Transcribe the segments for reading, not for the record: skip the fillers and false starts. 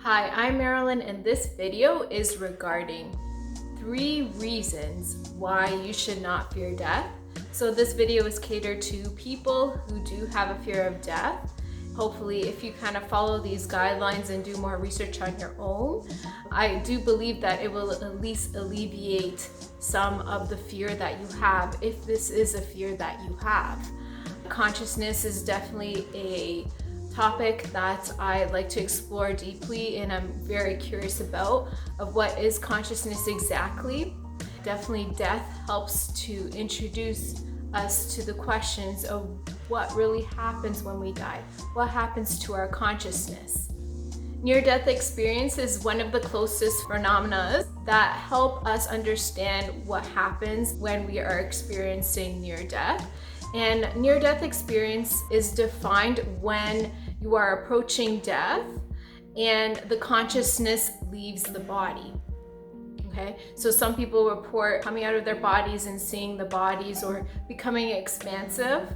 Hi, I'm Marilyn, and this video is regarding 3 reasons why you should not fear death. So this video is catered to people who do have a fear of death. Hopefully, if you kind of follow these guidelines and do more research on your own, I do believe that it will at least alleviate some of the fear that you have, if this is a fear that you have. Consciousness is definitely a topic that I like to explore deeply, and I'm very curious about what is consciousness exactly. Definitely death helps to introduce us to the questions of what really happens when we die, what happens to our consciousness. Near-death experience is one of the closest phenomena that help us understand what happens when we are experiencing near-death. And near-death experience is defined when you are approaching death and the consciousness leaves the body. Okay, so some people report coming out of their bodies and seeing the bodies or becoming expansive.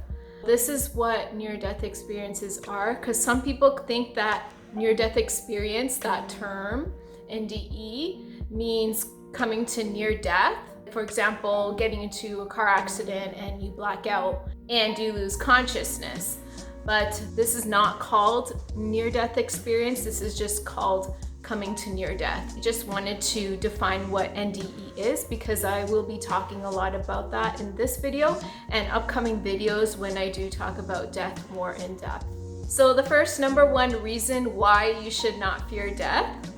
This is what near-death experiences are, because some people think that near-death experience, that term, NDE, means coming to near death. For example, getting into a car accident and you black out and you lose consciousness. But this is not called near-death experience. This is just called coming to near death. I just wanted to define what NDE is because I will be talking a lot about that in this video and upcoming videos when I do talk about death more in depth. So the first number 1 reason why you should not fear death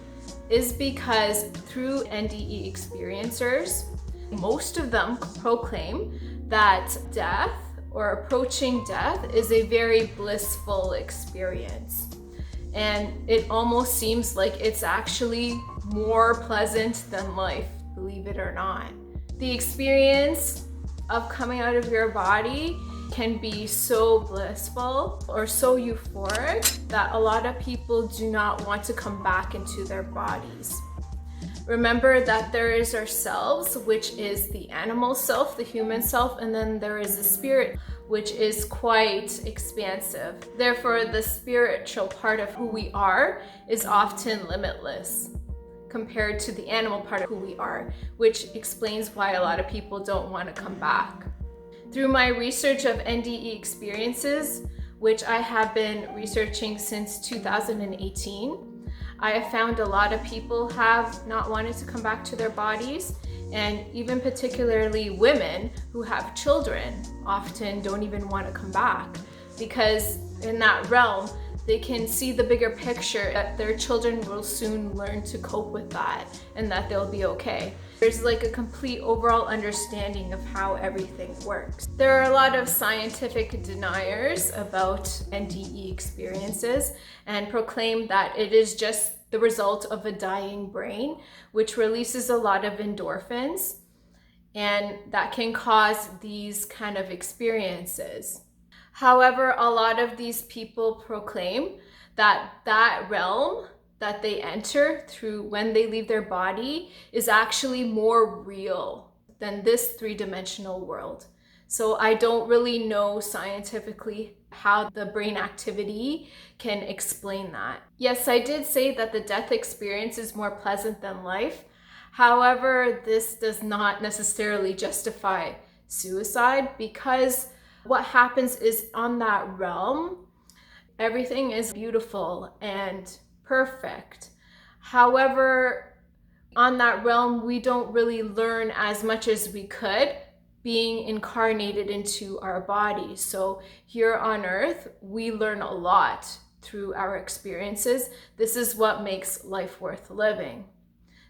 is because through NDE experiencers, most of them proclaim that death or approaching death is a very blissful experience. And it almost seems like it's actually more pleasant than life, believe it or not. The experience of coming out of your body can be so blissful or so euphoric that a lot of people do not want to come back into their bodies. Remember that there is ourselves, which is the animal self, the human self, and then there is the spirit, which is quite expansive. Therefore, the spiritual part of who we are is often limitless compared to the animal part of who we are, which explains why a lot of people don't want to come back. Through my research of NDE experiences, which I have been researching since 2018, I have found a lot of people have not wanted to come back to their bodies, and even particularly women who have children often don't even want to come back because in that realm, they can see the bigger picture that their children will soon learn to cope with that and that they'll be okay. There's like a complete overall understanding of how everything works. There are a lot of scientific deniers about NDE experiences and proclaim that it is just the result of a dying brain, which releases a lot of endorphins, and that can cause these kind of experiences. However, a lot of these people proclaim that that realm that they enter through when they leave their body is actually more real than this 3-dimensional world. So I don't really know scientifically how the brain activity can explain that. Yes, I did say that the death experience is more pleasant than life. However, this does not necessarily justify suicide, because what happens is on that realm, everything is beautiful and perfect. However, on that realm, we don't really learn as much as we could being incarnated into our bodies. So here on earth, we learn a lot through our experiences. This is what makes life worth living.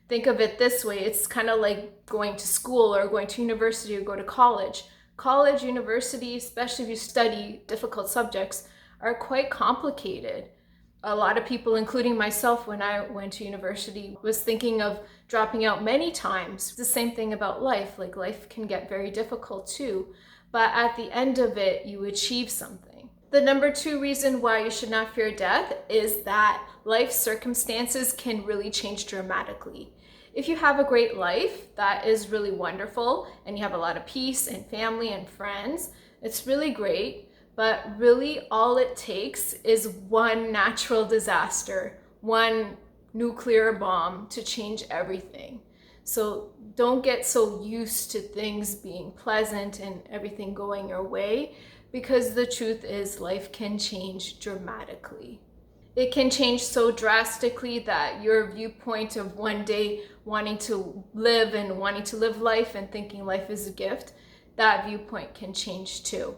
Think of it this way. It's kind of like going to school or going to university or go to college. College, university, especially if you study difficult subjects, are quite complicated. A lot of people, including myself when I went to university, was thinking of dropping out many times. It's the same thing about life. Like, life can get very difficult too, but at the end of it, you achieve something. The number 2 reason why you should not fear death is that life circumstances can really change dramatically. If you have a great life, that is really wonderful, and you have a lot of peace and family and friends, it's really great. But really all it takes is one natural disaster, one nuclear bomb to change everything. So don't get so used to things being pleasant and everything going your way, because the truth is life can change dramatically. It can change so drastically that your viewpoint of one day wanting to live and wanting to live life and thinking life is a gift, that viewpoint can change too.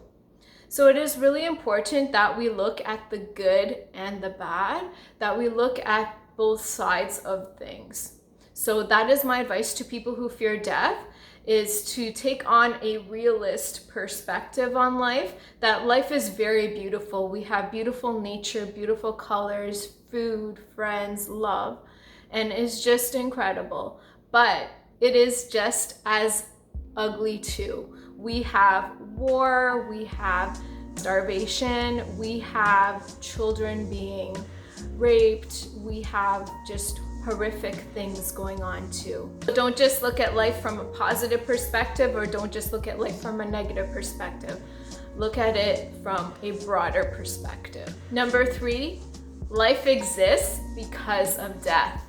So it is really important that we look at the good and the bad, that we look at both sides of things. So that is my advice to people who fear death, is to take on a realist perspective on life, that life is very beautiful. We have beautiful nature, beautiful colors, food, friends, love, and it's just incredible. But it is just as ugly too. We have war, we have starvation, we have children being raped, we have just horrific things going on too. Don't just look at life from a positive perspective, or don't just look at life from a negative perspective. Look at it from a broader perspective. Number 3, life exists because of death.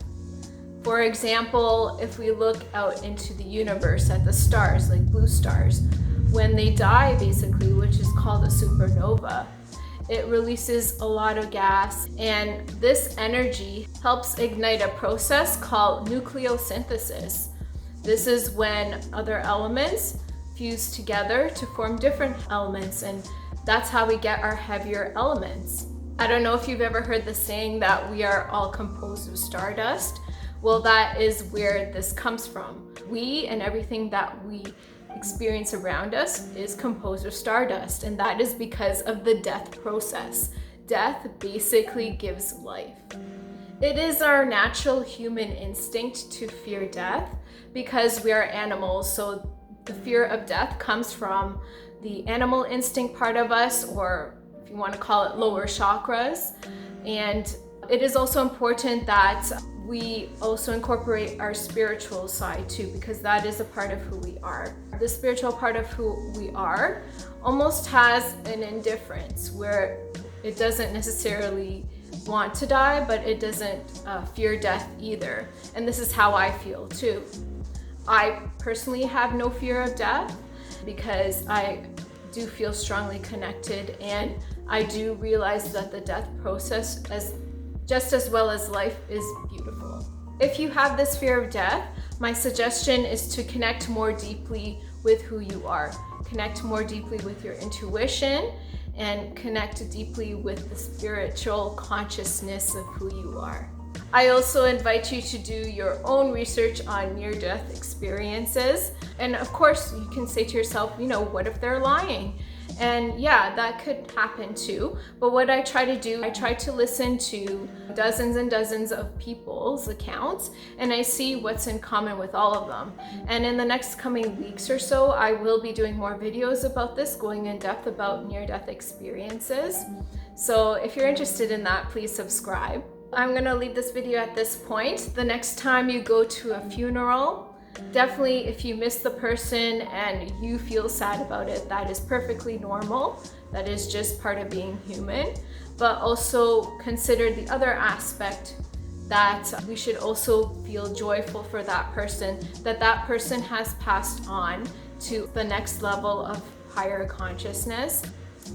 For example, if we look out into the universe at the stars, like blue stars, when they die basically, which is called a supernova, it releases a lot of gas, and this energy helps ignite a process called nucleosynthesis. This is when other elements fuse together to form different elements, and that's how we get our heavier elements. I don't know if you've ever heard the saying that we are all composed of stardust. Well, that is where this comes from. We and everything that we experience around us is composed of stardust, and that is because of the death process. Death basically gives life. It is our natural human instinct to fear death because we are animals, so the fear of death comes from the animal instinct part of us, or if you want to call it lower chakras. And it is also important that we also incorporate our spiritual side too, because that is a part of who we are. The spiritual part of who we are almost has an indifference where it doesn't necessarily want to die, but it doesn't fear death either. And this is how I feel too. I personally have no fear of death because I do feel strongly connected, and I do realize that the death process, just as well as life, is beautiful. If you have this fear of death, my suggestion is to connect more deeply with who you are. Connect more deeply with your intuition, and connect deeply with the spiritual consciousness of who you are. I also invite you to do your own research on near-death experiences. And of course, you can say to yourself, what if they're lying? And yeah, that could happen too. But what I try to do, I try to listen to dozens and dozens of people's accounts, and I see what's in common with all of them. And in the next coming weeks or so, I will be doing more videos about this, going in depth about near-death experiences. So if you're interested in that, please subscribe. I'm gonna leave this video at this point. The next time you go to a funeral, definitely, if you miss the person and you feel sad about it, that is perfectly normal. That is just part of being human. But also consider the other aspect, that we should also feel joyful for that person, that that person has passed on to the next level of higher consciousness.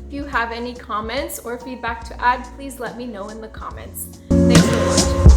If you have any comments or feedback to add, please let me know in the comments. Thanks for watching.